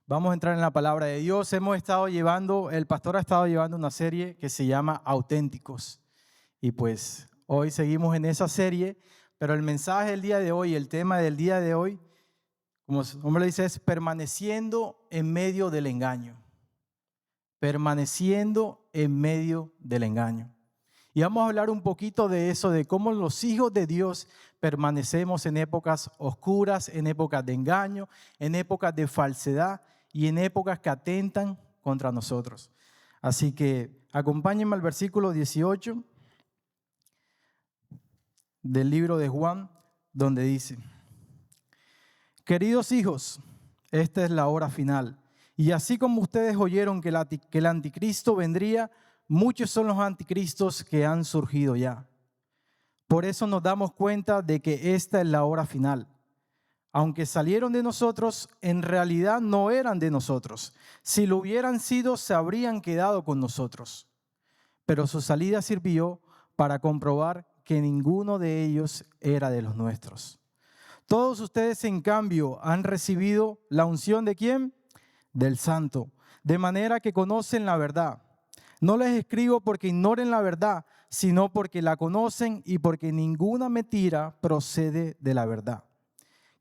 Vamos a entrar en la palabra de Dios. El pastor ha estado llevando una serie que se llama Auténticos. Y pues hoy seguimos en esa serie, pero el mensaje del día de hoy, el tema del día de hoy, como su nombre dice, es permaneciendo en medio del engaño. Permaneciendo en medio del engaño. Y vamos a hablar un poquito de eso, de cómo los hijos de Dios permanecemos en épocas oscuras, en épocas de engaño, en épocas de falsedad y en épocas que atentan contra nosotros. Así que acompáñenme al versículo 18 del libro de Juan, donde dice: queridos hijos, esta es la hora final. Y así como ustedes oyeron que el anticristo vendría, muchos son los anticristos que han surgido ya. Por eso nos damos cuenta de que esta es la hora final. Aunque salieron de nosotros, en realidad no eran de nosotros. Si lo hubieran sido, se habrían quedado con nosotros. Pero su salida sirvió para comprobar que ninguno de ellos era de los nuestros. Todos ustedes, en cambio, han recibido la unción ¿de quién? Del Santo, de manera que conocen la verdad. No les escribo porque ignoren la verdad, sino porque la conocen y porque ninguna mentira procede de la verdad.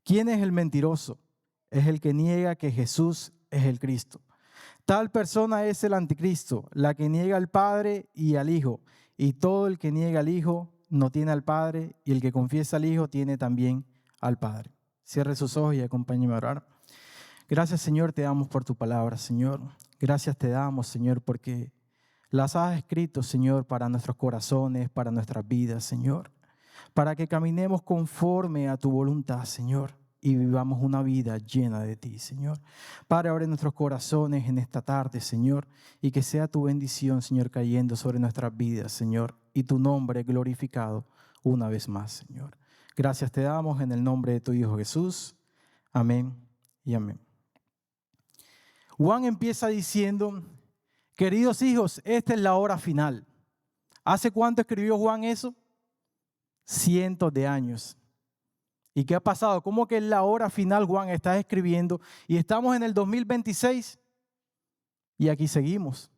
¿Quién es el mentiroso? Es el que niega que Jesús es el Cristo. Tal persona es el anticristo, la que niega al Padre y al Hijo. Y todo el que niega al Hijo no tiene al Padre, y el que confiesa al Hijo tiene también al Padre. Cierre sus ojos y acompáñeme a orar. Gracias, Señor, te damos por tu palabra, Señor. Gracias te damos, Señor, porque las has escrito, Señor, para nuestros corazones, para nuestras vidas, Señor. Para que caminemos conforme a tu voluntad, Señor, y vivamos una vida llena de ti, Señor. Padre, abre nuestros corazones en esta tarde, Señor, y que sea tu bendición, Señor, cayendo sobre nuestras vidas, Señor, y tu nombre glorificado una vez más, Señor. Gracias te damos en el nombre de tu Hijo Jesús. Amén y amén. Juan empieza diciendo: queridos hijos, esta es la hora final. ¿Hace cuánto escribió Juan eso? Cientos de años. ¿Y qué ha pasado? ¿Cómo que es la hora final? Juan está escribiendo y estamos en el 2026 y aquí seguimos.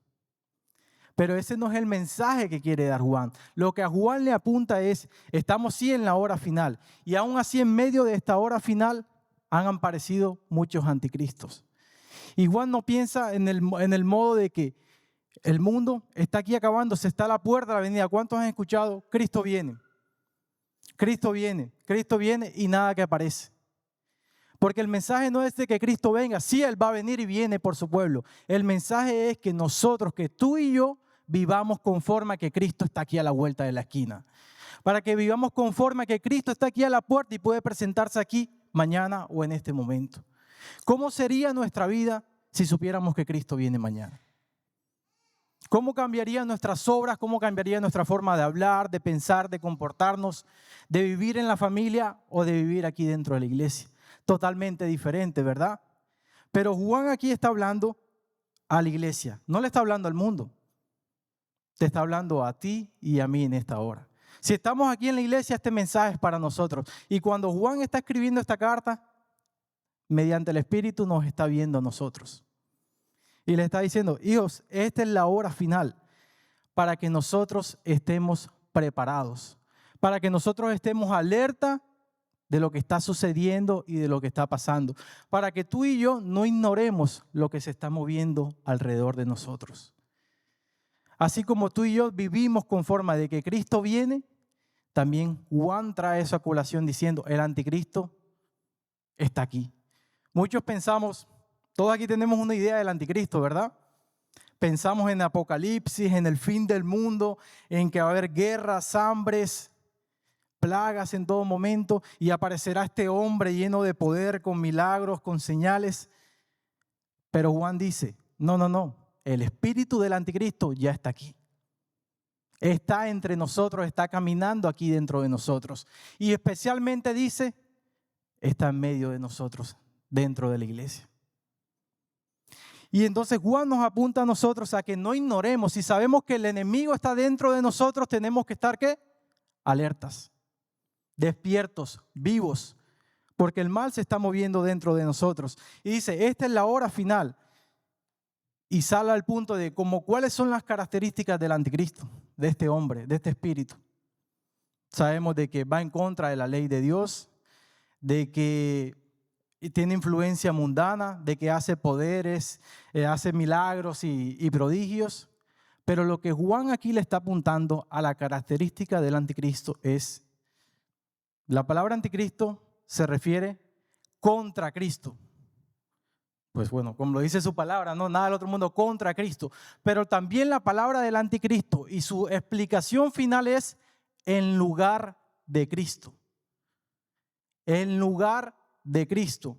Pero ese no es el mensaje que quiere dar Juan. Lo que a Juan le apunta es: estamos sí en la hora final, y aún así en medio de esta hora final han aparecido muchos anticristos. Y Juan no piensa en el modo de que el mundo está aquí acabándose, está a la puerta de la venida. ¿Cuántos han escuchado? Cristo viene. Cristo viene y nada que aparece. Porque el mensaje no es de que Cristo venga. Sí, Él va a venir y viene por su pueblo. El mensaje es que nosotros, que tú y yo, vivamos conforme a que Cristo está aquí a la vuelta de la esquina. Para que vivamos conforme a que Cristo está aquí a la puerta y puede presentarse aquí mañana o en este momento. ¿Cómo sería nuestra vida si supiéramos que Cristo viene mañana? ¿Cómo cambiarían nuestras obras? ¿Cómo cambiaría nuestra forma de hablar, de pensar, de comportarnos, de vivir en la familia o de vivir aquí dentro de la iglesia? Totalmente diferente, ¿verdad? Pero Juan aquí está hablando a la iglesia, no le está hablando al mundo. Te está hablando a ti y a mí en esta hora. Si estamos aquí en la iglesia, este mensaje es para nosotros. Y cuando Juan está escribiendo esta carta, mediante el Espíritu nos está viendo a nosotros. Y le está diciendo: hijos, esta es la hora final para que nosotros estemos preparados, para que nosotros estemos alerta de lo que está sucediendo y de lo que está pasando, para que tú y yo no ignoremos lo que se está moviendo alrededor de nosotros. Así como tú y yo vivimos conforme de que Cristo viene, también Juan trae esa colación diciendo: el anticristo está aquí. Muchos pensamos, todos aquí tenemos una idea del anticristo, ¿verdad? Pensamos en Apocalipsis, en el fin del mundo, en que va a haber guerras, hambres, plagas en todo momento, y aparecerá este hombre lleno de poder, con milagros, con señales. Pero Juan dice: no, el espíritu del anticristo ya está aquí. Está entre nosotros, está caminando aquí dentro de nosotros. Y especialmente dice, está en medio de nosotros, dentro de la iglesia. Y entonces Juan nos apunta a nosotros a que no ignoremos. Si sabemos que el enemigo está dentro de nosotros, tenemos que estar ¿qué? Alertas, despiertos, vivos. porque el mal se está moviendo dentro de nosotros. Y dice, esta es la hora final. Y sale al punto de cuáles son las características del anticristo, de este hombre, de este espíritu. Sabemos de que va en contra de la ley de Dios, de que tiene influencia mundana, de que hace poderes, hace milagros y prodigios. Pero lo que Juan aquí le está apuntando a la característica del anticristo es, la palabra anticristo se refiere contra Cristo. Pues bueno, como lo dice su palabra, no nada del otro mundo contra Cristo. Pero también la palabra del anticristo y su explicación final es en lugar de Cristo. En lugar de Cristo.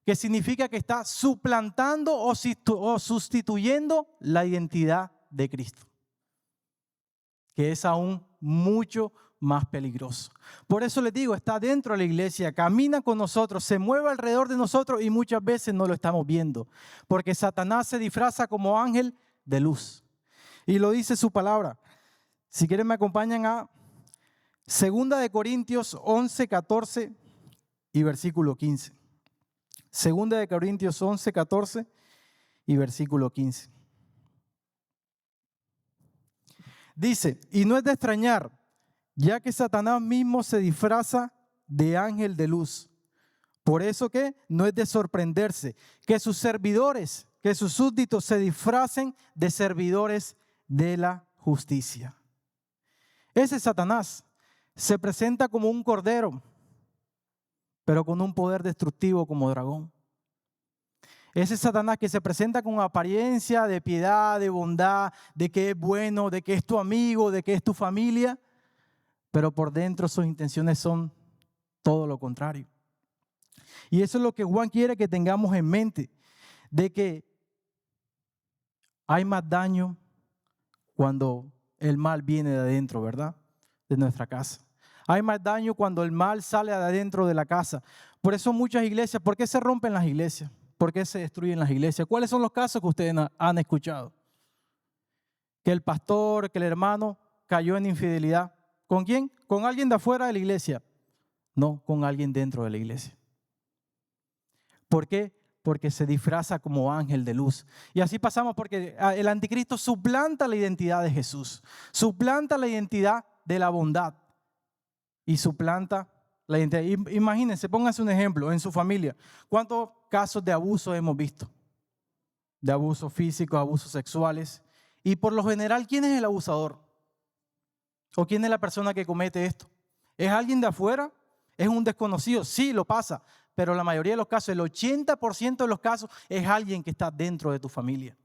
Que significa que está suplantando o sustituyendo la identidad de Cristo. Que es aún mucho más peligroso. Por eso les digo, está dentro de la iglesia, camina con nosotros, se mueve alrededor de nosotros y muchas veces no lo estamos viendo. Porque Satanás se disfraza como ángel de luz. Y lo dice su palabra. Si quieren me acompañan a 2 Corintios 11, 14 y versículo 15. 2 Corintios 11, 14 y versículo 15. Dice, y no es de extrañar, ya que Satanás mismo se disfraza de ángel de luz. Por eso que no es de sorprenderse que sus servidores, que sus súbditos se disfracen de servidores de la justicia. Ese Satanás se presenta como un cordero, pero con un poder destructivo como dragón. Ese Satanás que se presenta con apariencia de piedad, de bondad, de que es bueno, de que es tu amigo, de que es tu familia, pero por dentro sus intenciones son todo lo contrario. Y eso es lo que Juan quiere que tengamos en mente, de que hay más daño cuando el mal viene de adentro, ¿verdad? De nuestra casa. Hay más daño cuando el mal sale de adentro de la casa. Por eso muchas iglesias, ¿por qué se rompen las iglesias? ¿Por qué se destruyen las iglesias? ¿Cuáles son los casos que ustedes han escuchado? Que el pastor, que el hermano cayó en infidelidad. ¿Con quién? ¿Con alguien de afuera de la iglesia? No, con alguien dentro de la iglesia. ¿Por qué? Porque se disfraza como ángel de luz. Y así pasamos porque el anticristo suplanta la identidad de Jesús. Suplanta la identidad de la bondad. Y suplanta la identidad. Imagínense, pónganse un ejemplo en su familia. ¿Cuántos casos de abuso hemos visto? De abusos físicos, abusos sexuales. Y por lo general, ¿quién es el abusador? ¿O quién es la persona que comete esto? ¿Es alguien de afuera? ¿Es un desconocido? Sí, lo pasa. Pero la mayoría de los casos, el 80% de los casos, es alguien que está dentro de tu familia.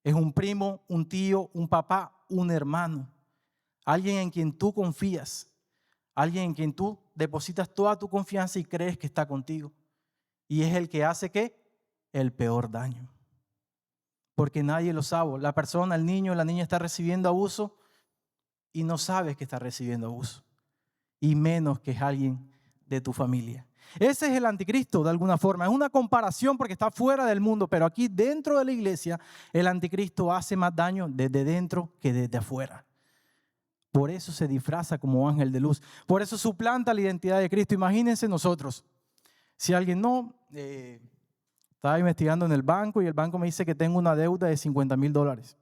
Es un primo, un tío, un papá, un hermano. Alguien en quien tú confías. Alguien en quien tú depositas toda tu confianza y crees que está contigo. Y es el que hace ¿qué? El peor daño. Porque nadie lo sabe. La persona, el niño, la niña está recibiendo abuso y no sabes que está recibiendo abuso. Y menos que es alguien de tu familia. Ese es el anticristo de alguna forma. Es una comparación porque está fuera del mundo, pero aquí dentro de la iglesia el anticristo hace más daño desde dentro que desde afuera. Por eso se disfraza como ángel de luz. Por eso suplanta la identidad de Cristo. Imagínense nosotros. Si alguien estaba investigando en el banco y el banco me dice que tengo una deuda de $50,000.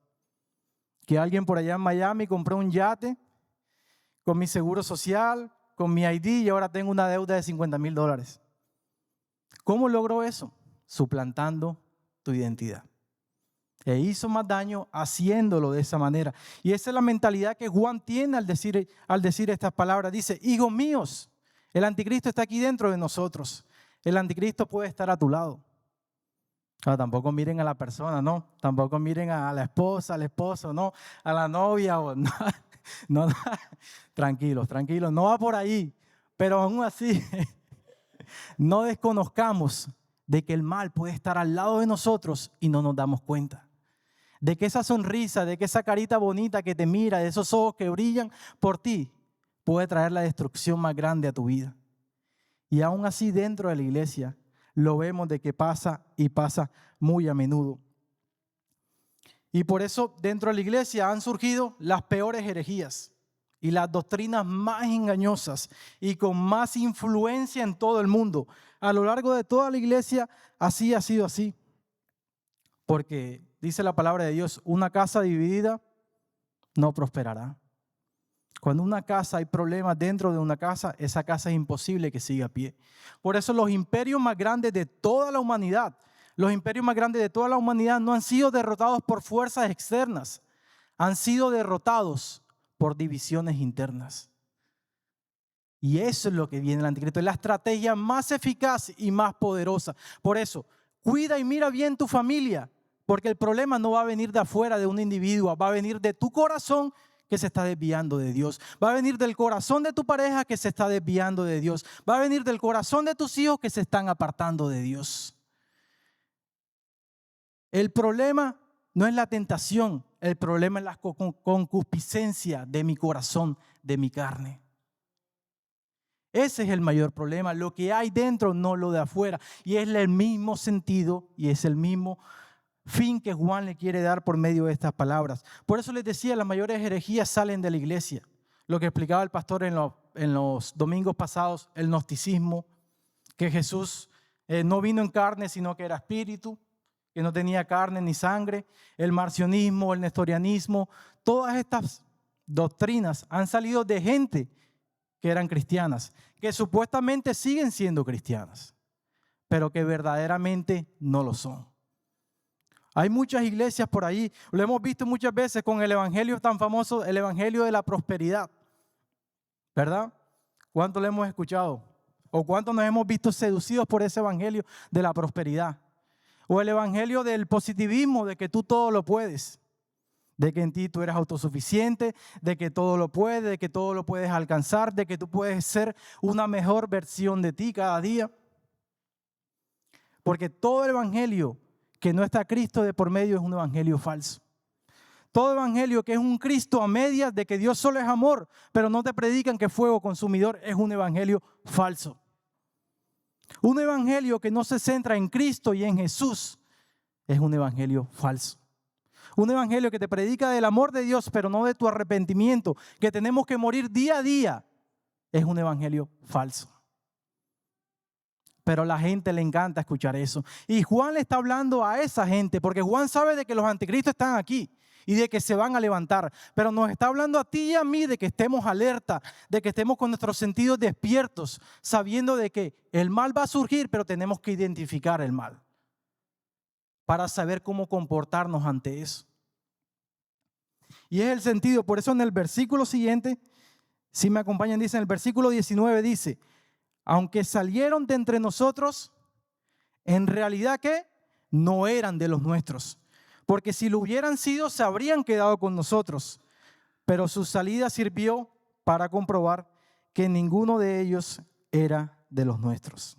Que alguien por allá en Miami compró un yate con mi seguro social, con mi ID y ahora tengo una deuda de $50,000. ¿Cómo logró eso? Suplantando tu identidad. E hizo más daño haciéndolo de esa manera. Y esa es la mentalidad que Juan tiene al decir estas palabras. Dice, hijos míos, el anticristo está aquí dentro de nosotros. El anticristo puede estar a tu lado. Tampoco miren a la persona, no. Tampoco miren a la esposa, al esposo, no. A la novia, o no. No. Tranquilos, no va por ahí. Pero aún así, no desconozcamos de que el mal puede estar al lado de nosotros y no nos damos cuenta. De que esa sonrisa, de que esa carita bonita que te mira, de esos ojos que brillan por ti, puede traer la destrucción más grande a tu vida. Y aún así dentro de la iglesia lo vemos de que pasa y pasa muy a menudo. Y por eso dentro de la iglesia han surgido las peores herejías. y las doctrinas más engañosas y con más influencia en todo el mundo. A lo largo de toda la iglesia así ha sido así. Porque dice la palabra de Dios, una casa dividida no prosperará. Cuando una casa hay problemas dentro de una casa, esa casa es imposible que siga a pie. Por eso los imperios más grandes de toda la humanidad, no han sido derrotados por fuerzas externas, han sido derrotados por divisiones internas. Y eso es lo que viene el anticristo, es la estrategia más eficaz y más poderosa. Por eso, cuida y mira bien tu familia, porque el problema no va a venir de afuera de un individuo, va a venir de tu corazón que se está desviando de Dios. Va a venir del corazón de tu pareja que se está desviando de Dios. Va a venir del corazón de tus hijos que se están apartando de Dios. El problema no es la tentación, el problema es la concupiscencia de mi corazón, de mi carne. Ese es el mayor problema, lo que hay dentro, no lo de afuera. Y es el mismo sentido y es el mismo fin que Juan le quiere dar por medio de estas palabras. Por eso les decía, las mayores herejías salen de la iglesia. Lo que explicaba el pastor en los domingos pasados, el gnosticismo, que Jesús no vino en carne, sino que era espíritu, que no tenía carne ni sangre, el marcionismo, el nestorianismo, todas estas doctrinas han salido de gente que eran cristianas, que supuestamente siguen siendo cristianas, pero que verdaderamente no lo son. Hay muchas iglesias por ahí, lo hemos visto muchas veces con el evangelio tan famoso, el evangelio de la prosperidad, ¿verdad? ¿Cuánto lo hemos escuchado? ¿O cuánto nos hemos visto seducidos por ese evangelio de la prosperidad? O el evangelio del positivismo, de que tú todo lo puedes, de que en ti tú eres autosuficiente, de que todo lo puedes, de que todo lo puedes alcanzar, de que tú puedes ser una mejor versión de ti cada día. Porque todo el evangelio que no está Cristo de por medio es un evangelio falso. Todo evangelio que es un Cristo a medias de que Dios solo es amor, pero no te predican que es fuego consumidor, es un evangelio falso. Un evangelio que no se centra en Cristo y en Jesús es un evangelio falso. Un evangelio que te predica del amor de Dios, pero no de tu arrepentimiento, que tenemos que morir día a día, es un evangelio falso. Pero a la gente le encanta escuchar eso. Y Juan le está hablando a esa gente, porque Juan sabe de que los anticristos están aquí y de que se van a levantar. Pero nos está hablando a ti y a mí de que estemos alerta, de que estemos con nuestros sentidos despiertos, sabiendo de que el mal va a surgir, pero tenemos que identificar el mal para saber cómo comportarnos ante eso. Y es el sentido, por eso en el versículo siguiente, si me acompañan, dice en el versículo 19, dice, aunque salieron de entre nosotros, en realidad ¿qué? No eran de los nuestros, porque si lo hubieran sido, se habrían quedado con nosotros, pero su salida sirvió para comprobar que ninguno de ellos era de los nuestros.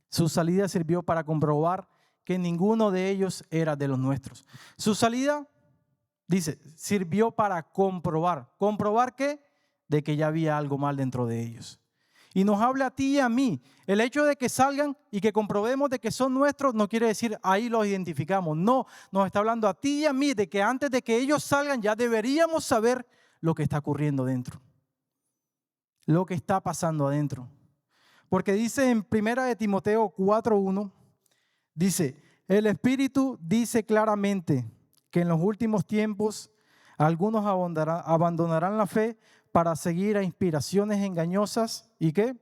Su salida sirvió para comprobar que ninguno de ellos era de los nuestros. Su salida, dice, sirvió para comprobar. ¿Comprobar qué? De que ya había algo mal dentro de ellos. Y nos habla a ti y a mí. El hecho de que salgan y que comprobemos de que son nuestros no quiere decir ahí los identificamos. No, nos está hablando a ti y a mí de que antes de que ellos salgan ya deberíamos saber lo que está ocurriendo dentro. Lo que está pasando adentro. Porque dice en 1 Timoteo 4:1, dice, el Espíritu dice claramente que en los últimos tiempos algunos abandonarán la fe para seguir a inspiraciones engañosas y ¿qué?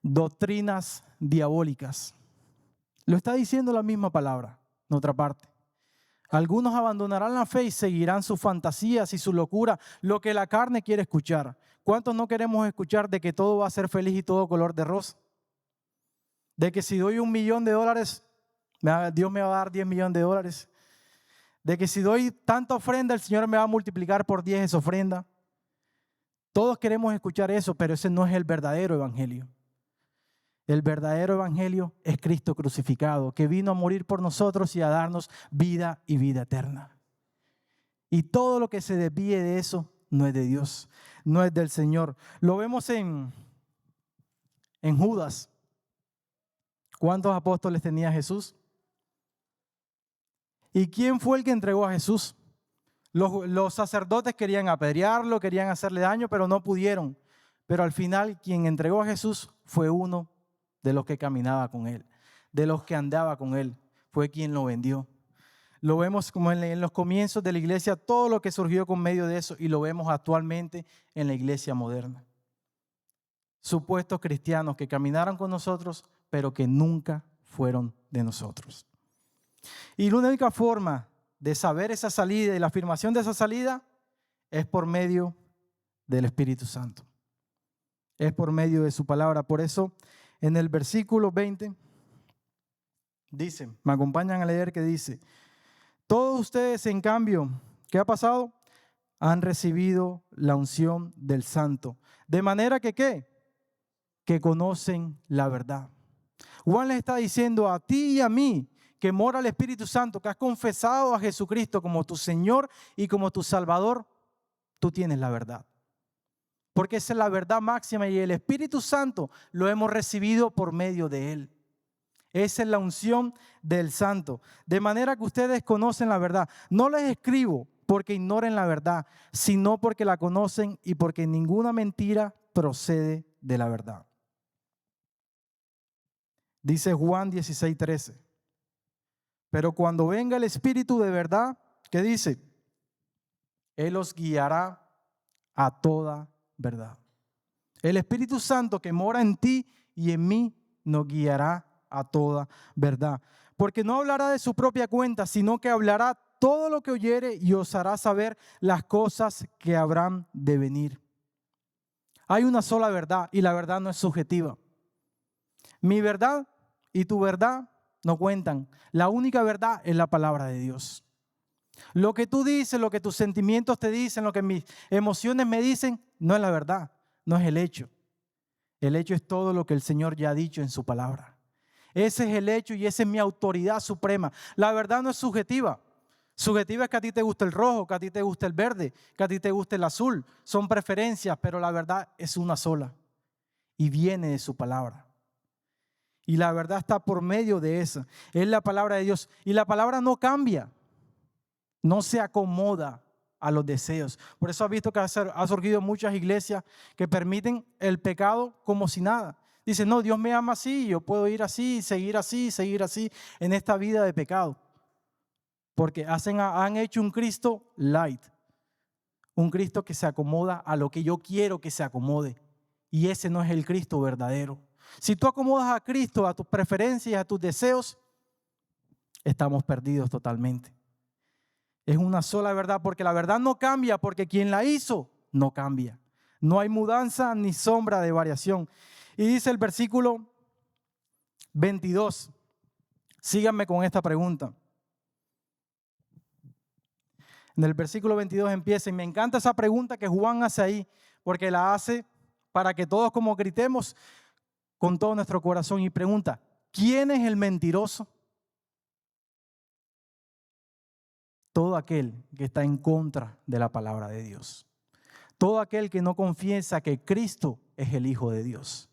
Doctrinas diabólicas. Lo está diciendo la misma palabra, en otra parte. Algunos abandonarán la fe y seguirán sus fantasías y su locura, lo que la carne quiere escuchar. ¿Cuántos no queremos escuchar de que todo va a ser feliz y todo color de rosa? De que si doy $1 millón, Dios me va a dar $10 millones. De que si doy tanta ofrenda, el Señor me va a multiplicar por 10 esa ofrenda. Todos queremos escuchar eso, pero ese no es el verdadero evangelio. El verdadero evangelio es Cristo crucificado, que vino a morir por nosotros y a darnos vida y vida eterna. Y todo lo que se desvíe de eso no es de Dios, no es del Señor. Lo vemos en Judas. ¿Cuántos apóstoles tenía Jesús? ¿Y quién fue el que entregó a Jesús? Los sacerdotes querían apedrearlo, querían hacerle daño, pero no pudieron. Pero al final quien entregó a Jesús fue uno de los que caminaba con él, de los que andaba con él. Fue quien lo vendió. Lo vemos como en los comienzos de la iglesia, todo lo que surgió con medio de eso, y lo vemos actualmente en la iglesia moderna. Supuestos cristianos que caminaron con nosotros, pero que nunca fueron de nosotros. Y la única forma de saber esa salida y la afirmación de esa salida es por medio del Espíritu Santo. Es por medio de su palabra. Por eso en el versículo 20 dice, me acompañan a leer, que dice: todos ustedes, en cambio, ¿qué ha pasado? Han recibido la unción del Santo. De manera que, ¿qué? Que conocen la verdad. Juan les está diciendo a ti y a mí, que mora el Espíritu Santo, que has confesado a Jesucristo como tu Señor y como tu Salvador, tú tienes la verdad. Porque esa es la verdad máxima y el Espíritu Santo lo hemos recibido por medio de Él. Esa es la unción del Santo. De manera que ustedes conocen la verdad. No les escribo porque ignoren la verdad, sino porque la conocen y porque ninguna mentira procede de la verdad. Dice Juan 16:13. Pero cuando venga el Espíritu de verdad, ¿qué dice? Él os guiará a toda verdad. El Espíritu Santo que mora en ti y en mí nos guiará a toda verdad. Porque no hablará de su propia cuenta, sino que hablará todo lo que oyere y os hará saber las cosas que habrán de venir. Hay una sola verdad y la verdad no es subjetiva. Mi verdad y tu verdad no cuentan. La única verdad es la palabra de Dios. Lo que tú dices, lo que tus sentimientos te dicen, lo que mis emociones me dicen, no es la verdad, no es el hecho. El hecho es todo lo que el Señor ya ha dicho en su palabra. Ese es el hecho y esa es mi autoridad suprema. La verdad no es subjetiva. Subjetiva es que a ti te gusta el rojo, que a ti te gusta el verde, que a ti te gusta el azul. Son preferencias, pero la verdad es una sola y viene de su palabra. Y la verdad está por medio de esa. Es la palabra de Dios. Y la palabra no cambia. No se acomoda a los deseos. Por eso has visto que ha surgido muchas iglesias que permiten el pecado como si nada. Dicen, no, Dios me ama así, yo puedo ir así, seguir así en esta vida de pecado. Porque han hecho un Cristo light. Un Cristo que se acomoda a lo que yo quiero que se acomode. Y ese no es el Cristo verdadero. Si tú acomodas a Cristo a tus preferencias, a tus deseos, estamos perdidos totalmente. Es una sola verdad, porque la verdad no cambia, porque quien la hizo no cambia. No hay mudanza ni sombra de variación. Y dice el versículo 22. Síganme con esta pregunta. En el versículo 22 empieza, y me encanta esa pregunta que Juan hace ahí, porque la hace para que todos como gritemos con todo nuestro corazón, y pregunta, ¿quién es el mentiroso? Todo aquel que está en contra de la palabra de Dios. Todo aquel que no confiesa que Cristo es el Hijo de Dios.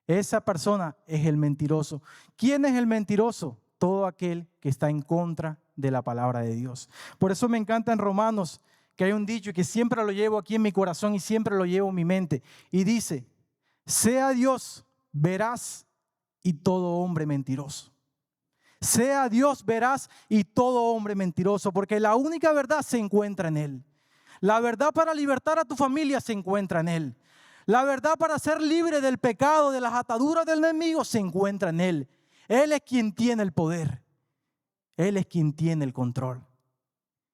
Esa persona es el mentiroso. ¿Quién es el mentiroso? Todo aquel que está en contra de la palabra de Dios. Por eso me encanta en Romanos que hay un dicho que siempre lo llevo aquí en mi corazón y siempre lo llevo en mi mente. Y dice, sea Dios veraz y todo hombre mentiroso. Sea Dios veraz y todo hombre mentiroso, porque la única verdad se encuentra en Él. La verdad para libertar a tu familia se encuentra en Él. La verdad para ser libre del pecado, de las ataduras del enemigo, se encuentra en Él. Él es quien tiene el poder. Él es quien tiene el control.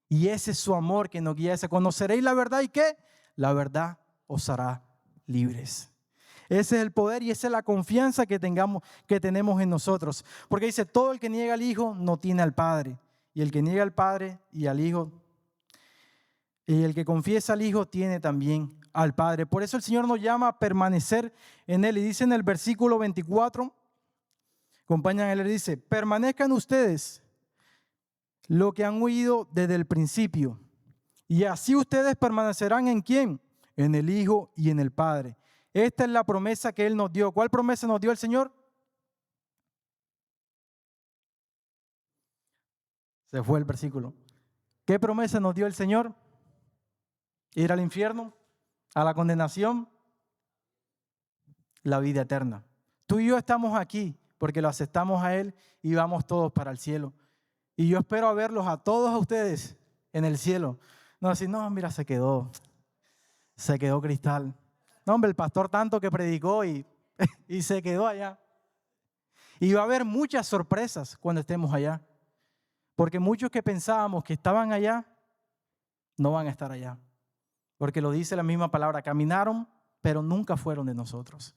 Y ese es su amor que nos guía. Conoceréis la verdad, ¿y qué? La verdad os hará libres. Ese es el poder y esa es la confianza que tenemos en nosotros. Porque dice, todo el que niega al Hijo no tiene al Padre. Y el que niega al Padre y al Hijo, y el que confiesa al Hijo tiene también al Padre. Por eso el Señor nos llama a permanecer en Él. Y dice en el versículo 24, acompañan a Él, dice, permanezcan ustedes lo que han oído desde el principio. Y así ustedes permanecerán ¿en quién? En el Hijo y en el Padre. Esta es la promesa que Él nos dio. ¿Cuál promesa nos dio el Señor? Se fue el versículo. ¿Qué promesa nos dio el Señor? ¿Ir al infierno? ¿A la condenación? La vida eterna. Tú y yo estamos aquí porque lo aceptamos a Él y vamos todos para el cielo. Y yo espero verlos a todos ustedes en el cielo. No decir, no, mira, se quedó Cristal. No, hombre, el pastor tanto que predicó y se quedó allá. Y va a haber muchas sorpresas cuando estemos allá. Porque muchos que pensábamos que estaban allá, no van a estar allá. Porque lo dice la misma palabra, caminaron, pero nunca fueron de nosotros.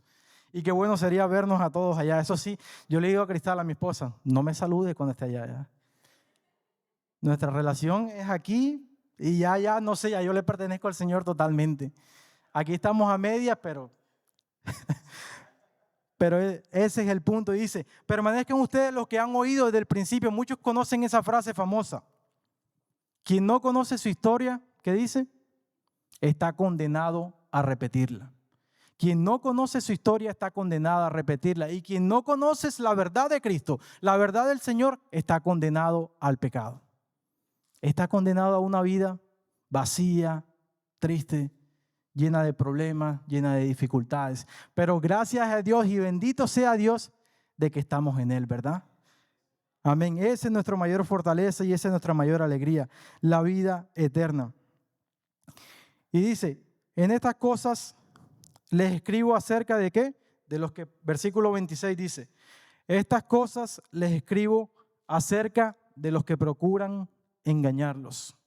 Y qué bueno sería vernos a todos allá. Eso sí, yo le digo a Cristal, a mi esposa, no me salude cuando esté allá. Nuestra relación es aquí y ya, no sé, ya yo le pertenezco al Señor totalmente. Aquí estamos a medias, pero ese es el punto. Dice, permanezcan ustedes los que han oído desde el principio. Muchos conocen esa frase famosa. Quien no conoce su historia, ¿qué dice? Está condenado a repetirla. Quien no conoce su historia está condenado a repetirla. Y quien no conoce la verdad de Cristo, la verdad del Señor, está condenado al pecado. Está condenado a una vida vacía, triste, llena de problemas, llena de dificultades. Pero gracias a Dios y bendito sea Dios de que estamos en Él, ¿verdad? Amén. Esa es nuestra mayor fortaleza y esa es nuestra mayor alegría, la vida eterna. Y dice, en estas cosas les escribo acerca de ¿qué? De los que, versículo 26 dice, estas cosas les escribo acerca de los que procuran engañarlos,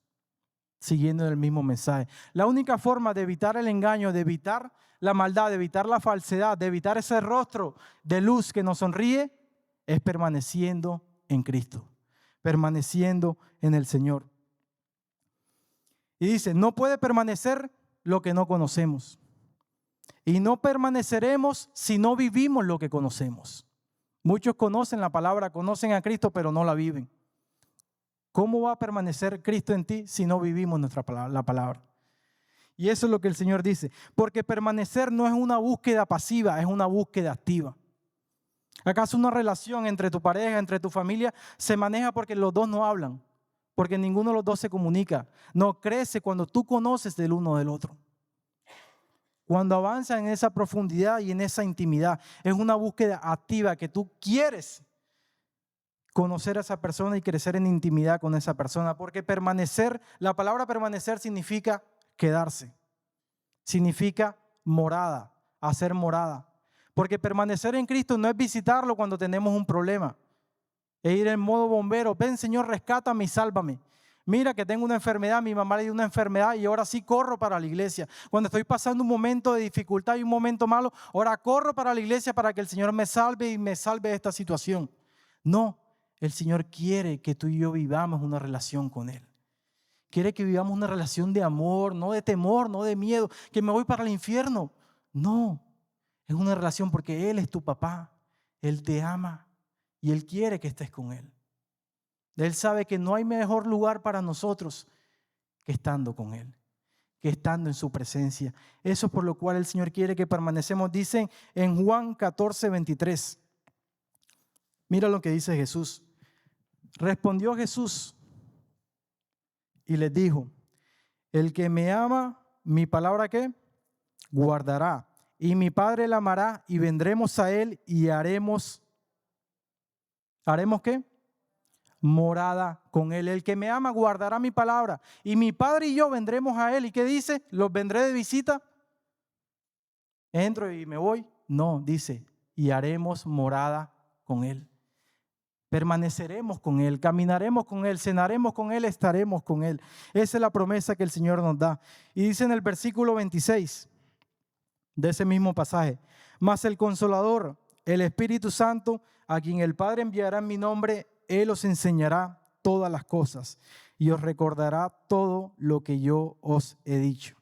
siguiendo el mismo mensaje. La única forma de evitar el engaño, de evitar la maldad, de evitar la falsedad, de evitar ese rostro de luz que nos sonríe, es permaneciendo en Cristo, permaneciendo en el Señor. Y dice, no puede permanecer lo que no conocemos. Y no permaneceremos si no vivimos lo que conocemos. Muchos conocen la palabra, conocen a Cristo, pero no la viven. ¿Cómo va a permanecer Cristo en ti si no vivimos la palabra? Y eso es lo que el Señor dice. Porque permanecer no es una búsqueda pasiva, es una búsqueda activa. ¿Acaso una relación entre tu pareja, entre tu familia, se maneja porque los dos no hablan? Porque ninguno de los dos se comunica. No crece cuando tú conoces del uno del otro. Cuando avanzas en esa profundidad y en esa intimidad, es una búsqueda activa que tú quieres conocer a esa persona y crecer en intimidad con esa persona. Porque permanecer, la palabra permanecer significa quedarse, significa morada, hacer morada. Porque permanecer en Cristo no es visitarlo cuando tenemos un problema, es ir en modo bombero. Ven, Señor, rescátame y sálvame. Mira que tengo una enfermedad, mi mamá le dio una enfermedad y ahora sí corro para la iglesia. Cuando estoy pasando un momento de dificultad y un momento malo, ahora corro para la iglesia para que el Señor me salve y me salve de esta situación. No, el Señor quiere que tú y yo vivamos una relación con Él. Quiere que vivamos una relación de amor, no de temor, no de miedo, que me voy para el infierno. No, es una relación porque Él es tu papá, Él te ama y Él quiere que estés con Él. Él sabe que no hay mejor lugar para nosotros que estando con Él, que estando en su presencia. Eso es por lo cual el Señor quiere que permanecemos. Dicen en Juan 14:23. Mira lo que dice Jesús. Respondió Jesús y les dijo, el que me ama, mi palabra ¿qué? Guardará. Y mi Padre la amará y vendremos a Él y ¿haremos qué? Morada con Él. El que me ama guardará mi palabra y mi Padre y yo vendremos a Él. ¿Y qué dice? ¿Los vendré de visita? ¿Entro y me voy? No, dice, y haremos morada con Él. Permaneceremos con Él, caminaremos con Él, cenaremos con Él, estaremos con Él. Esa es la promesa que el Señor nos da. Y dice en el versículo 26 de ese mismo pasaje, mas el Consolador, el Espíritu Santo, a quien el Padre enviará en mi nombre, Él os enseñará todas las cosas y os recordará todo lo que yo os he dicho.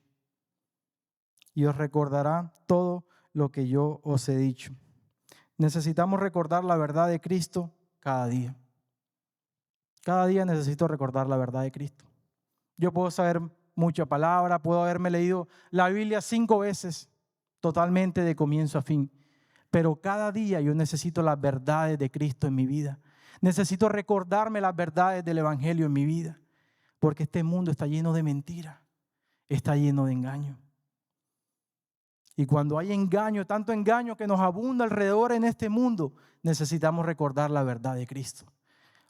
Y os recordará todo lo que yo os he dicho. Necesitamos recordar la verdad de Cristo cada día. Cada día necesito recordar la verdad de Cristo. Yo puedo saber mucha palabra, puedo haberme leído la Biblia 5 veces, totalmente de comienzo a fin. Pero cada día yo necesito las verdades de Cristo en mi vida. Necesito recordarme las verdades del Evangelio en mi vida. porque este mundo está lleno de mentiras, está lleno de engaño. Y cuando hay engaño, tanto engaño que nos abunda alrededor en este mundo, necesitamos recordar la verdad de Cristo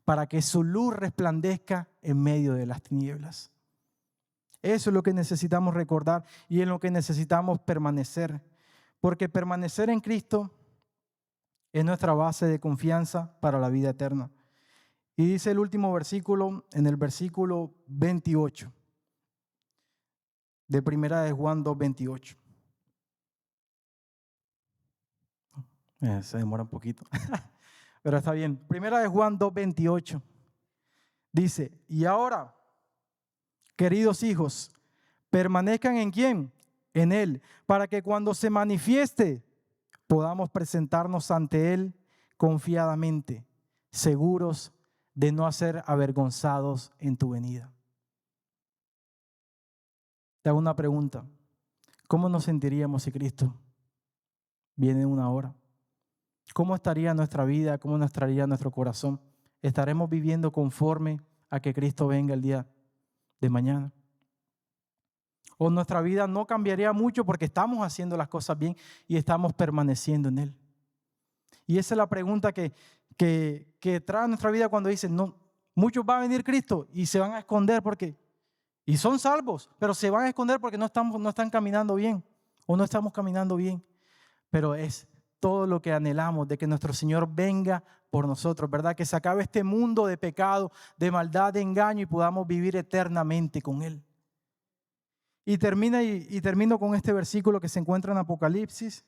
para que su luz resplandezca en medio de las tinieblas. Eso es lo que necesitamos recordar y en lo que necesitamos permanecer, porque permanecer en Cristo es nuestra base de confianza para la vida eterna. Y dice el último versículo, en el versículo 28 de Primera de Juan 2:28. Se demora un poquito, pero está bien. Primera de Juan 2:28 dice: y ahora, queridos hijos, permanezcan ¿en quién? En Él, para que cuando se manifieste podamos presentarnos ante Él confiadamente, seguros de no ser avergonzados en tu venida. Te hago una pregunta. ¿Cómo nos sentiríamos si Cristo viene en una hora? ¿Cómo estaría nuestra vida? ¿Cómo nos estaría nuestro corazón? ¿Estaremos viviendo conforme a que Cristo venga el día de mañana? ¿O nuestra vida no cambiaría mucho porque estamos haciendo las cosas bien y estamos permaneciendo en Él? Y esa es la pregunta que trae nuestra vida cuando dicen, no, muchos van a venir Cristo y se van a esconder porque, y son salvos, pero se van a esconder porque no están caminando bien o no estamos caminando bien. Pero es todo lo que anhelamos de que nuestro Señor venga por nosotros, ¿verdad? Que se acabe este mundo de pecado, de maldad, de engaño y podamos vivir eternamente con Él. Y termino con este versículo que se encuentra en Apocalipsis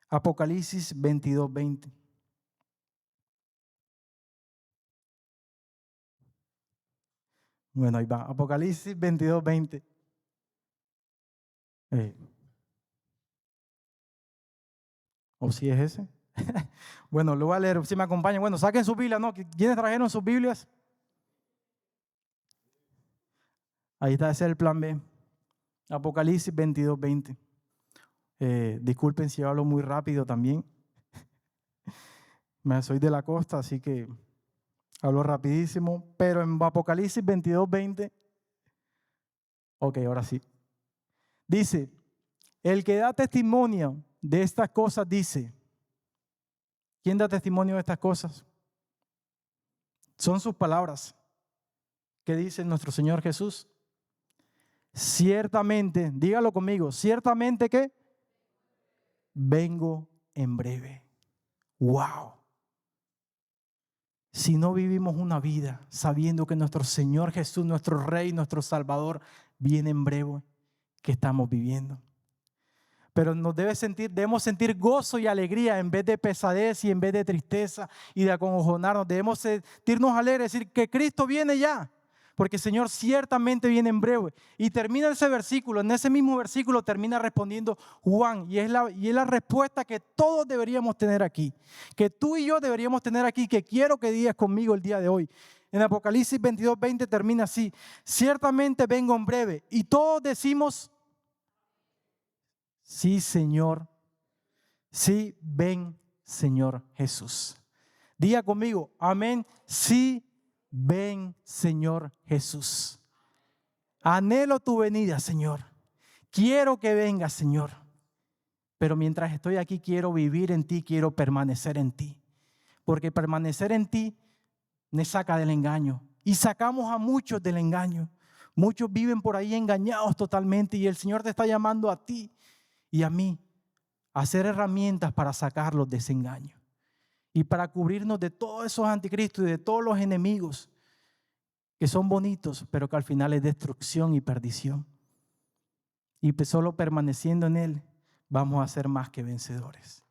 22:20. Bueno, ahí va, Apocalipsis 22:20. ¿O si es ese? Bueno, lo voy a leer, si me acompañan. Bueno, saquen su Biblia, ¿no? ¿Quiénes trajeron sus Biblias? Ahí está, ese es el plan B. Apocalipsis 22:20. Disculpen si hablo muy rápido también. Soy de la costa, así que hablo rapidísimo. Pero en Apocalipsis 22:20, ok, ahora sí. Dice, el que da testimonio de estas cosas dice. ¿Quién da testimonio de estas cosas? Son sus palabras. ¿Qué dice nuestro Señor Jesús? Ciertamente, dígalo conmigo, ciertamente que vengo en breve. ¡Wow! Si no vivimos una vida sabiendo que nuestro Señor Jesús, nuestro Rey, nuestro Salvador, viene en breve, ¿qué estamos viviendo? Pero debemos sentir gozo y alegría en vez de pesadez y en vez de tristeza y de acongojonarnos. Debemos sentirnos alegres, decir que Cristo viene ya, porque el Señor ciertamente viene en breve. Y termina ese versículo, en ese mismo versículo termina respondiendo Juan, y es la respuesta que todos deberíamos tener aquí, que tú y yo deberíamos tener aquí, que quiero que digas conmigo el día de hoy. En Apocalipsis 22:20 termina así: ciertamente vengo en breve. Y todos decimos, sí, Señor. Sí, ven, Señor Jesús. Diga conmigo, amén. Sí, ven, Señor Jesús. Anhelo tu venida, Señor. Quiero que vengas, Señor. Pero mientras estoy aquí, quiero vivir en ti, quiero permanecer en ti. Porque permanecer en ti me saca del engaño. Y sacamos a muchos del engaño. Muchos viven por ahí engañados totalmente y el Señor te está llamando a ti y a mí a hacer herramientas para sacarlos de ese engaño y para cubrirnos de todos esos anticristos y de todos los enemigos que son bonitos, pero que al final es destrucción y perdición. Y solo permaneciendo en Él vamos a ser más que vencedores.